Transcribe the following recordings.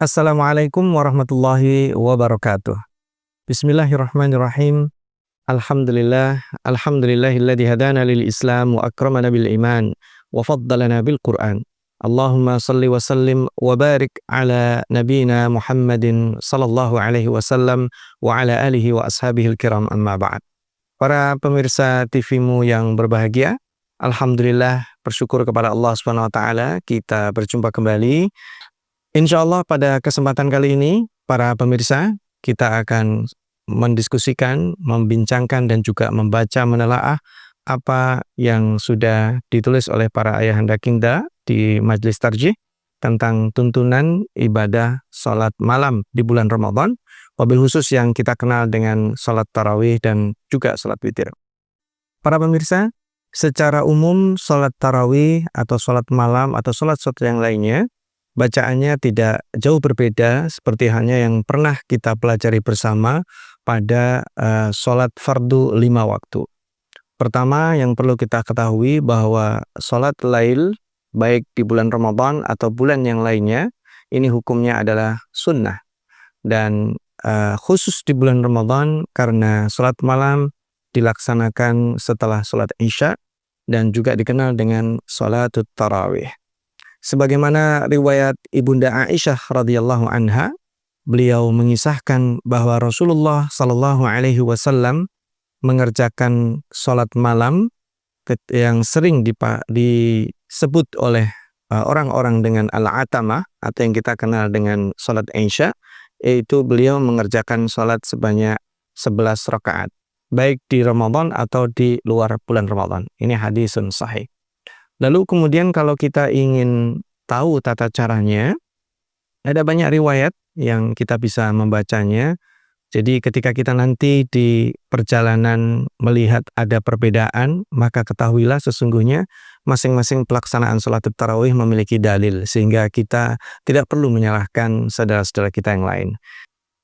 Assalamualaikum warahmatullahi wabarakatuh. Bismillahirrahmanirrahim. Alhamdulillahilladzi hadana lil Islam wa akramana bil iman wa faddalana bil Qur'an. Allahumma salli wa sallim wa barik ala nabiyyina Muhammadin sallallahu alaihi wasallam wa ala alihi wa ashabihil kiram, amma ba'd. Para pemirsa TV-mu yang berbahagia, alhamdulillah bersyukur kepada Allah Subhanahu wa taala kita berjumpa kembali. Insya Allah pada kesempatan kali ini, para pemirsa, kita akan mendiskusikan, membincangkan, dan juga membaca menelaah apa yang sudah ditulis oleh para ayahanda kita di Majelis Tarjih tentang tuntunan ibadah sholat malam di bulan Ramadan, wabil khusus yang kita kenal dengan sholat tarawih dan juga sholat witir. Para pemirsa, secara umum sholat tarawih atau sholat malam atau sholat yang lainnya, bacaannya tidak jauh berbeda seperti halnya yang pernah kita pelajari bersama pada sholat fardu 5 waktu. Pertama yang perlu kita ketahui bahwa sholat lail baik di bulan Ramadan atau bulan yang lainnya ini hukumnya adalah sunnah. Dan khusus di bulan Ramadan karena sholat malam dilaksanakan setelah sholat Isya dan juga dikenal dengan sholatut tarawih. Sebagaimana riwayat Ibunda Aisyah radhiyallahu anha, beliau mengisahkan bahwa Rasulullah sallallahu alaihi wasallam mengerjakan sholat malam yang sering disebut oleh orang-orang dengan al-atamah atau yang kita kenal dengan sholat Isya, yaitu beliau mengerjakan sholat sebanyak 11 rakaat, baik di Ramadan atau di luar bulan Ramadan. Ini hadisun sahih. Lalu kemudian kalau kita ingin tahu tata caranya, ada banyak riwayat yang kita bisa membacanya. Jadi ketika kita nanti di perjalanan melihat ada perbedaan, maka ketahuilah sesungguhnya masing-masing pelaksanaan sholat tarawih memiliki dalil, sehingga kita tidak perlu menyalahkan saudara-saudara kita yang lain.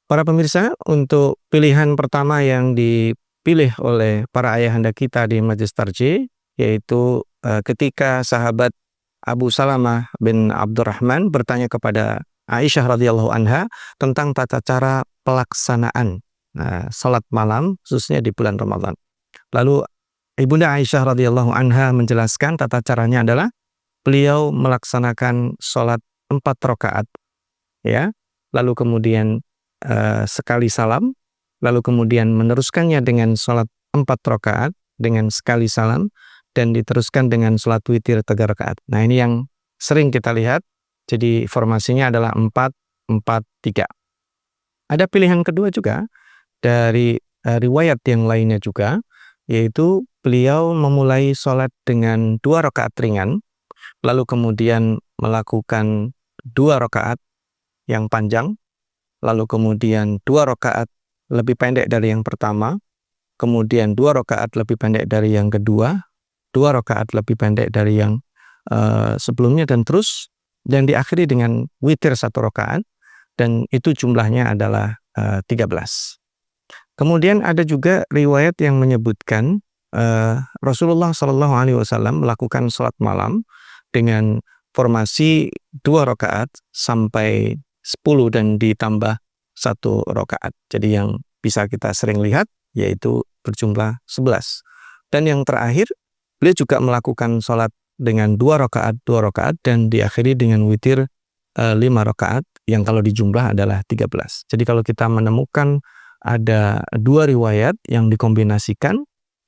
Para pemirsa, untuk pilihan pertama yang dipilih oleh para ayahanda kita di Majelis Tarjih, yaitu ketika sahabat Abu Salamah bin Abdurrahman bertanya kepada Aisyah radhiyallahu anha tentang tata cara pelaksanaan salat malam khususnya di bulan Ramadan. Lalu Ibunda Aisyah radhiyallahu anha menjelaskan tata caranya adalah beliau melaksanakan salat 4 rakaat, ya. Lalu kemudian sekali salam, lalu kemudian meneruskannya dengan salat 4 rakaat dengan sekali salam, dan diteruskan dengan sholat witir 3 rakaat. Nah ini yang sering kita lihat, jadi formasinya adalah 4-4-3. Ada pilihan kedua juga dari riwayat yang lainnya juga, yaitu beliau memulai sholat dengan 2 rakaat ringan, lalu kemudian melakukan 2 rakaat yang panjang, lalu kemudian 2 rakaat lebih pendek dari yang pertama, kemudian 2 rakaat lebih pendek dari yang kedua, 2 rakaat lebih pendek dari yang sebelumnya, dan diakhiri dengan witir 1 rakaat, dan itu jumlahnya adalah 13. Kemudian ada juga riwayat yang menyebutkan Rasulullah Shallallahu Alaihi Wasallam melakukan sholat malam dengan formasi 2 rakaat sampai 10 dan ditambah 1 rakaat. Jadi yang bisa kita sering lihat yaitu berjumlah 11. Dan yang terakhir, beliau juga melakukan sholat dengan 2 rakaat dan diakhiri dengan witir 5 rakaat yang kalau dijumlah adalah 13. Jadi kalau kita menemukan ada 2 riwayat yang dikombinasikan,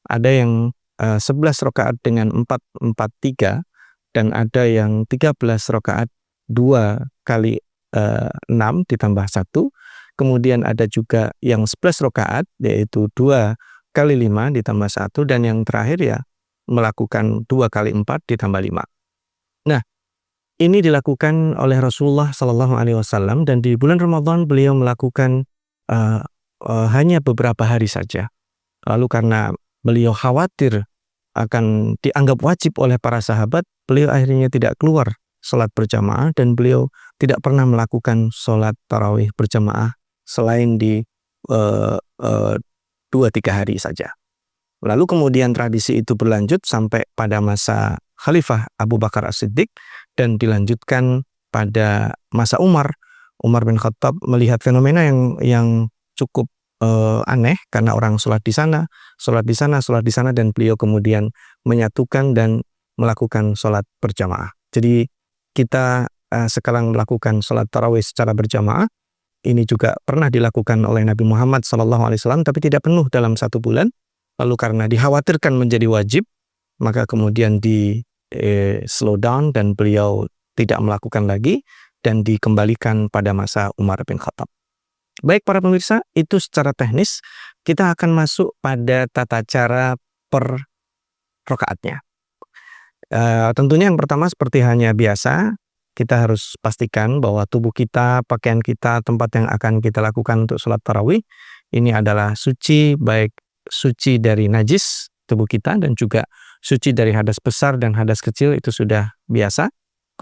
ada yang 11 rakaat dengan 4-4-3 dan ada yang 13 rakaat 2 kali 6 ditambah 1. Kemudian ada juga yang 11 rakaat yaitu 2 kali 5 ditambah 1, dan yang terakhir ya melakukan 2 kali 4 ditambah 5. Nah, ini dilakukan oleh Rasulullah Sallallahu Alaihi Wasallam, dan di bulan Ramadan beliau melakukan hanya beberapa hari saja. Lalu karena beliau khawatir akan dianggap wajib oleh para sahabat, beliau akhirnya tidak keluar sholat berjamaah, dan beliau tidak pernah melakukan sholat tarawih berjamaah selain di 2-3 hari saja. Lalu kemudian tradisi itu berlanjut sampai pada masa Khalifah Abu Bakar As-Siddiq dan dilanjutkan pada masa Umar. Umar bin Khattab melihat fenomena yang cukup aneh karena orang sholat di sana, sholat di sana, sholat di sana, dan beliau kemudian menyatukan dan melakukan sholat berjamaah. Jadi kita sekarang melakukan sholat tarawih secara berjamaah. Ini juga pernah dilakukan oleh Nabi Muhammad SAW, tapi tidak penuh dalam 1 bulan. Lalu karena dikhawatirkan menjadi wajib, maka kemudian di slow down dan beliau tidak melakukan lagi dan dikembalikan pada masa Umar bin Khattab. Baik para pemirsa, itu secara teknis. Kita akan masuk pada tata cara per rakaatnya. Tentunya yang pertama seperti hanya biasa, kita harus pastikan bahwa tubuh kita, pakaian kita, tempat yang akan kita lakukan untuk sholat tarawih ini adalah suci, baik suci dari najis tubuh kita dan juga suci dari hadas besar dan hadas kecil, itu sudah biasa.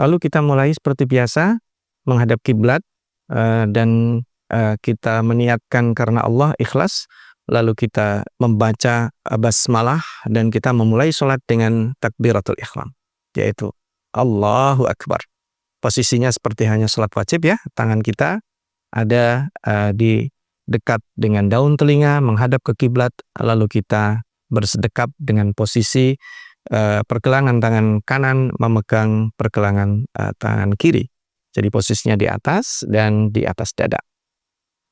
Lalu kita mulai seperti biasa menghadap kiblat dan kita meniatkan karena Allah, ikhlas. Lalu kita membaca basmalah dan kita memulai sholat dengan takbiratul ihram, yaitu Allahu Akbar. Posisinya seperti hanya sholat wajib ya, tangan kita ada di dekat dengan daun telinga menghadap ke kiblat, lalu kita bersedekap dengan posisi pergelangan tangan kanan memegang pergelangan tangan kiri. Jadi posisinya di atas dan di atas dada.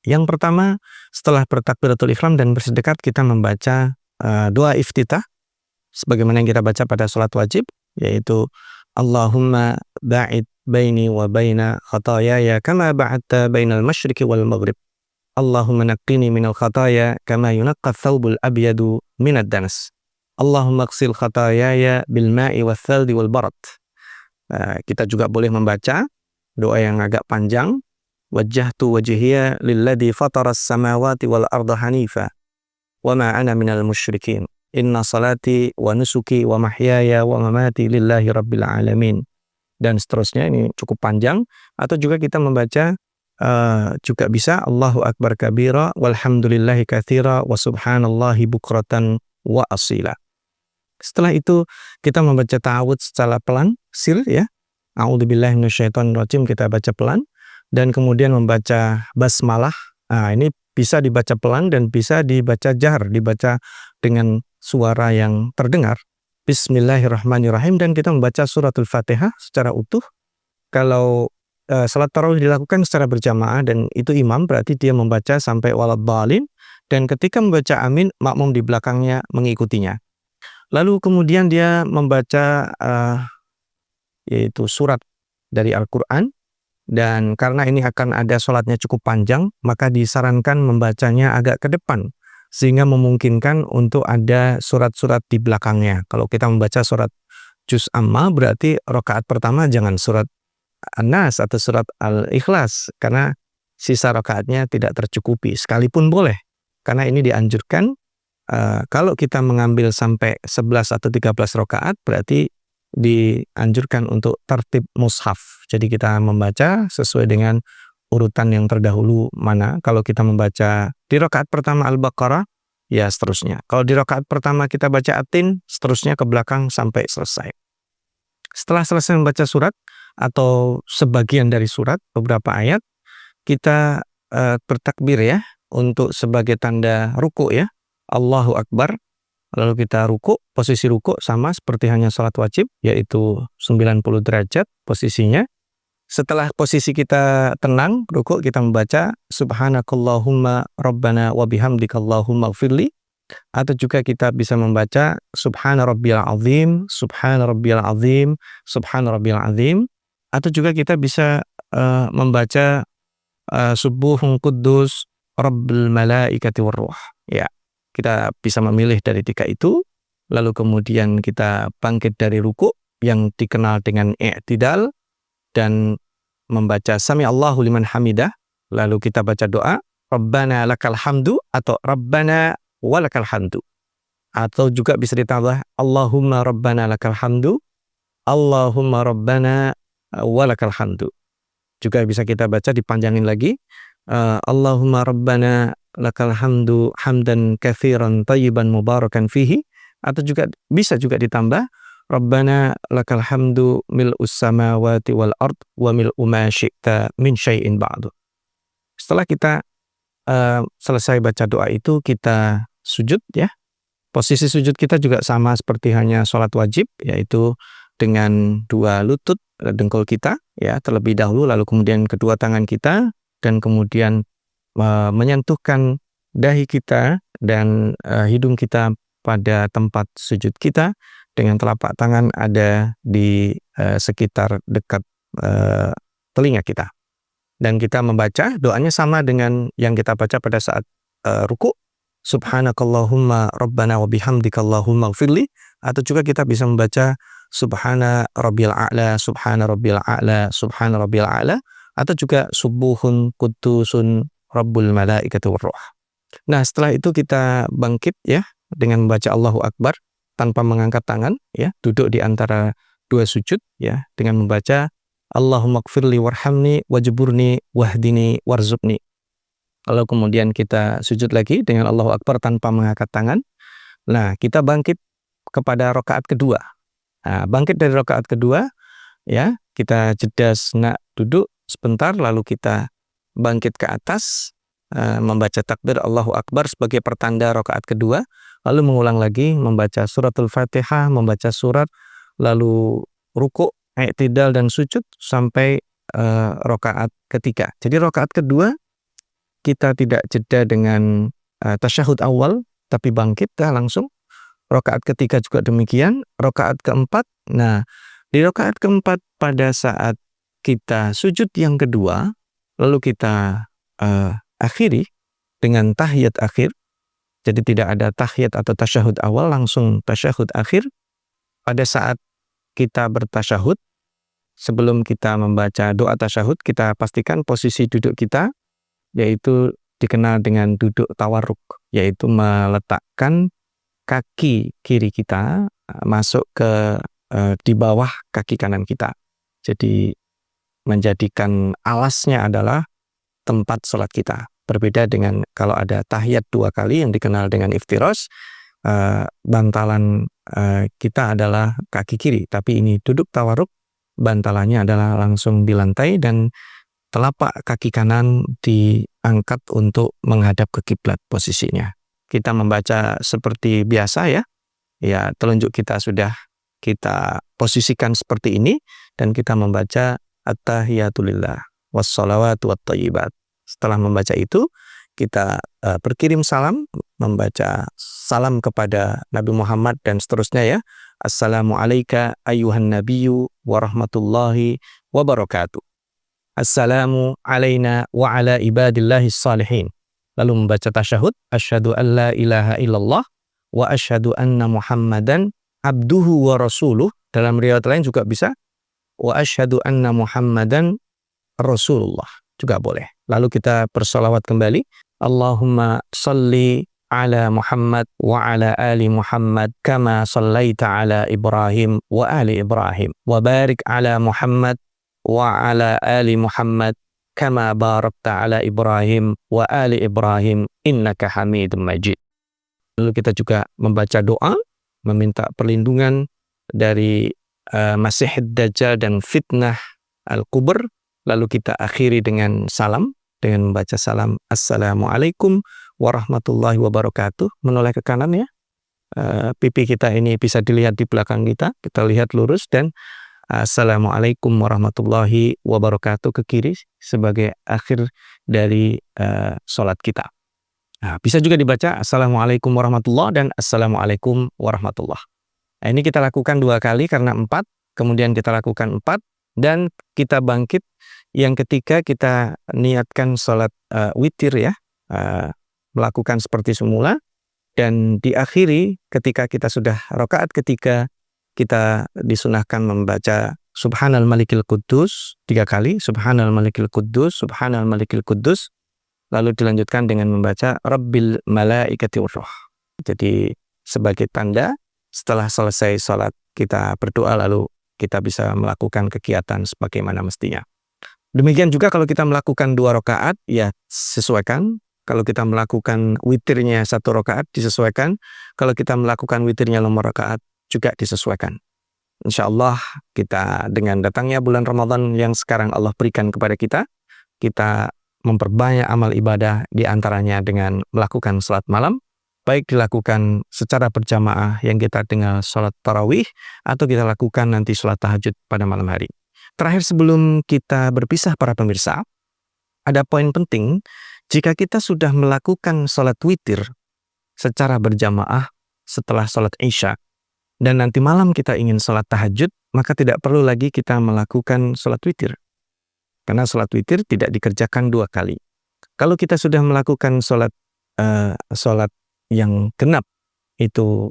Yang pertama, setelah bertakbiratul ihram dan bersedekap, kita membaca doa iftitah sebagaimana yang kita baca pada sholat wajib, yaitu Allahumma ba'id baini wa baina khatayaya kama ba'adta bainal masyriqi wal maghrib. Allahumma naqqini minal khataya kama yunaqqa thawbul abyadu minad danas. Allahumma qsil khatayaya bil ma'i wal thaldi wal barad. Kita juga boleh membaca doa yang agak panjang. Wajjahtu wajhiya lilladzi fataras samawati wal arda hanifa wa ma ana minal musyrikin. Inna salati wa nusuki wa mahyaya wa mamati lillahi rabbil alamin. Dan seterusnya, ini cukup panjang. Atau juga kita membaca juga bisa Allahu Akbar kabira walhamdulillahi katsira wa subhanallahi bukratan wa asila. Setelah itu kita membaca ta'awudz secara pelan, sir ya. A'udzubillahi minasyaitonirrajim, kita baca pelan. Dan kemudian membaca basmalah. Ini bisa dibaca pelan dan bisa dibaca jahar, dibaca dengan suara yang terdengar. Bismillahirrahmanirrahim, dan kita membaca suratul Fatihah secara utuh. Kalau salat tarawih dilakukan secara berjamaah dan itu imam, berarti dia membaca sampai waladhdallin, dan ketika membaca amin, makmum di belakangnya mengikutinya. Lalu kemudian dia membaca yaitu surat dari Al-Quran. Dan karena ini akan ada sholatnya cukup panjang, maka disarankan membacanya agak ke depan, sehingga memungkinkan untuk ada surat-surat di belakangnya. Kalau kita membaca surat Juz Amma, berarti rakaat pertama jangan surat An-Nas atau surat Al-Ikhlas, karena sisa rakaatnya tidak tercukupi. Sekalipun boleh, karena ini dianjurkan. Kalau kita mengambil sampai 11 atau 13 rakaat, berarti dianjurkan untuk tertib mushaf. Jadi kita membaca sesuai dengan urutan yang terdahulu mana. Kalau kita membaca di rakaat pertama Al-Baqarah, ya seterusnya. Kalau di rakaat pertama kita baca At-Tin, seterusnya ke belakang sampai selesai. Setelah selesai membaca surat atau sebagian dari surat, beberapa ayat, kita bertakbir ya, untuk sebagai tanda ruku ya. Allahu Akbar. Lalu kita ruku, posisi ruku sama seperti hanya sholat wajib, yaitu 90 derajat posisinya. Setelah posisi kita tenang, ruku, kita membaca Subhanakallahumma Rabbana wa bihamdika Allahumma gfirli. Atau juga kita bisa membaca Subhana Rabbiyal Azim, Subhana Rabbiyal Azim, Subhana Rabbiyal Azim. Atau juga kita bisa membaca Subuhun Quddus Rabbul Malaikati Warruh. Ya. Kita bisa memilih dari 3 itu, lalu kemudian kita bangkit dari ruku yang dikenal dengan i'tidal dan membaca Sami Allahu liman hamidah, lalu kita baca doa Rabbana lakal hamdu atau Rabbana walakal hamdu. Atau juga bisa ditambah Allahumma Rabbana lakal hamdu, Allahumma Rabbana walakal hamdu. Juga bisa kita baca dipanjangin lagi Allahumma Rabbana lakal hamdu hamdan katsiran thayyiban mubarakan fihi. Atau juga bisa juga ditambah Rabbana lakal hamdu mil'us samawati wal ard wa mil'u ma syi'ta min syai'in ba'du. Setelah kita selesai baca doa itu, kita sujud ya. Posisi sujud kita juga sama seperti hanya sholat wajib, yaitu dengan dua lutut dengkul kita ya terlebih dahulu, lalu kemudian kedua tangan kita, dan kemudian menyentuhkan dahi kita dan hidung kita pada tempat sujud kita, dengan telapak tangan ada di sekitar dekat telinga kita. Dan kita membaca doanya sama dengan yang kita baca pada saat ruku. Subhanakallahumma rabbana wa bihamdika Allahumma gfirli. Atau juga kita bisa membaca subhana rabbil a'la, subhana rabbil a'la, subhana rabbil a'la. Atau juga subuhun kudusun rabbul malaikati warruh. Nah, setelah itu kita bangkit ya dengan membaca Allahu Akbar tanpa mengangkat tangan ya, duduk di antara dua sujud ya dengan membaca Allahumma gfirli warhamni wajburni wahdini warzuqni. Lalu kemudian kita sujud lagi dengan Allahu Akbar tanpa mengangkat tangan. Nah, kita bangkit kepada rakaat kedua. Nah, bangkit dari rakaat kedua ya, kita jeda senak duduk sebentar, lalu kita bangkit ke atas membaca takbir Allahu Akbar sebagai pertanda rakaat kedua, lalu mengulang lagi membaca suratul Fatihah, membaca surat, lalu ruku, i'tidal dan sujud sampai rakaat ketiga. Jadi rakaat kedua kita tidak jeda dengan tasyahud awal, tapi bangkit langsung. Rakaat ketiga juga demikian. Rakaat keempat, nah di rakaat keempat pada saat kita sujud yang kedua, lalu kita akhiri dengan tahiyat akhir. Jadi tidak ada tahiyat atau tasyahud awal, langsung tasyahud akhir. Pada saat kita bertasyahud, sebelum kita membaca doa tasyahud, kita pastikan posisi duduk kita, yaitu dikenal dengan duduk tawarruk, yaitu meletakkan kaki kiri kita masuk ke di bawah kaki kanan kita. Jadi menjadikan alasnya adalah tempat sholat kita. Berbeda dengan kalau ada tahiyat dua kali yang dikenal dengan iftirosh, bantalan kita adalah kaki kiri, tapi ini duduk tawarruk, bantalannya adalah langsung di lantai dan telapak kaki kanan diangkat untuk menghadap ke kiblat posisinya. Kita membaca seperti biasa ya. Ya, telunjuk kita sudah kita posisikan seperti ini dan kita membaca at-tahiyatulillah wassalawatu wattayyibat. Setelah membaca itu, kita berkirim salam, membaca salam kepada Nabi Muhammad dan seterusnya ya. Assalamu alayka ayyuhan nabiyyu wa rahmatullahi wa barakatuh. Assalamu alayna wa ala ibadillahi salihin. Lalu membaca tasyahud, asyhadu an la ilaha illallah wa asyhadu anna Muhammadan abduhu wa rasuluh. Dalam riwayat lain juga bisa wa asyhadu anna Muhammadan rasulullah, juga boleh. Lalu kita bersolawat kembali. Allahumma salli ala Muhammad wa ala ali Muhammad kama sallaita ala Ibrahim wa ali Ibrahim wa barik ala Muhammad wa ala ali Muhammad kama barakta ala Ibrahim wa ali Ibrahim innaka Hamidum Majid. Lalu kita juga membaca doa meminta perlindungan dari Masihid Dajjal dan fitnah Al-Kubur. Lalu kita akhiri dengan salam, dengan membaca salam Assalamualaikum warahmatullahi wabarakatuh. Menoleh ke kanan ya. Pipi kita ini bisa dilihat di belakang kita. Kita lihat lurus dan Assalamualaikum warahmatullahi wabarakatuh ke kiri sebagai akhir dari sholat kita. Nah, bisa juga dibaca Assalamualaikum warahmatullahi dan Assalamualaikum warahmatullahi. Nah, ini kita lakukan 2 kali karena 4. Kemudian kita lakukan 4 dan kita bangkit. Yang ketiga kita niatkan sholat witir ya, melakukan seperti semula, dan diakhiri ketika kita sudah rakaat ketiga kita disunahkan membaca Subhanal Malikil Quddus 3 kali, Subhanal Malikil Quddus, Subhanal Malikil Quddus, lalu dilanjutkan dengan membaca Rabbil Malaikati Warruh. Jadi sebagai tanda setelah selesai sholat kita berdoa lalu kita bisa melakukan kegiatan sebagaimana mestinya. Demikian juga kalau kita melakukan 2 rakaat, ya sesuaikan. Kalau kita melakukan witirnya 1 rakaat, disesuaikan. Kalau kita melakukan witirnya nomor rakaat, juga disesuaikan. Insya Allah kita dengan datangnya bulan Ramadan yang sekarang Allah berikan kepada kita, kita memperbanyak amal ibadah, di antaranya dengan melakukan salat malam, baik dilakukan secara berjamaah yang kita tinggal salat tarawih, atau kita lakukan nanti salat tahajud pada malam hari. Terakhir sebelum kita berpisah para pemirsa, ada poin penting, jika kita sudah melakukan salat witir secara berjamaah setelah salat Isya, dan nanti malam kita ingin salat tahajud, maka tidak perlu lagi kita melakukan salat witir. Karena salat witir tidak dikerjakan 2 kali. Kalau kita sudah melakukan salat yang genap, itu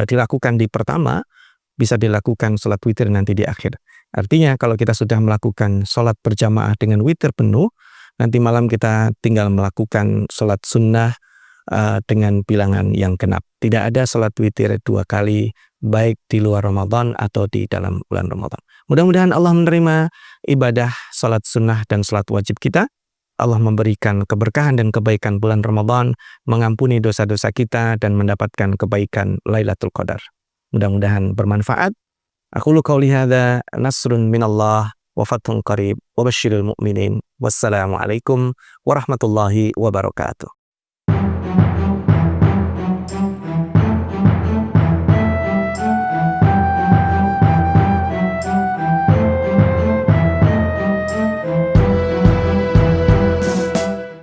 dilakukan di pertama, bisa dilakukan salat witir nanti di akhir. Artinya kalau kita sudah melakukan salat berjamaah dengan witir penuh, nanti malam kita tinggal melakukan salat sunnah dengan bilangan yang genap. Tidak ada salat witir 2 kali, baik di luar Ramadan atau di dalam bulan Ramadan. Mudah-mudahan Allah menerima ibadah salat sunnah dan salat wajib kita. Allah memberikan keberkahan dan kebaikan bulan Ramadan, mengampuni dosa-dosa kita, dan mendapatkan kebaikan Lailatul Qadar. Mudah-mudahan bermanfaat. Aqulu qauli hadza, nasrun minallah wa fathun qarib wa basyiril mu'minin. Wassalamualaikum warahmatullahi wabarakatuh.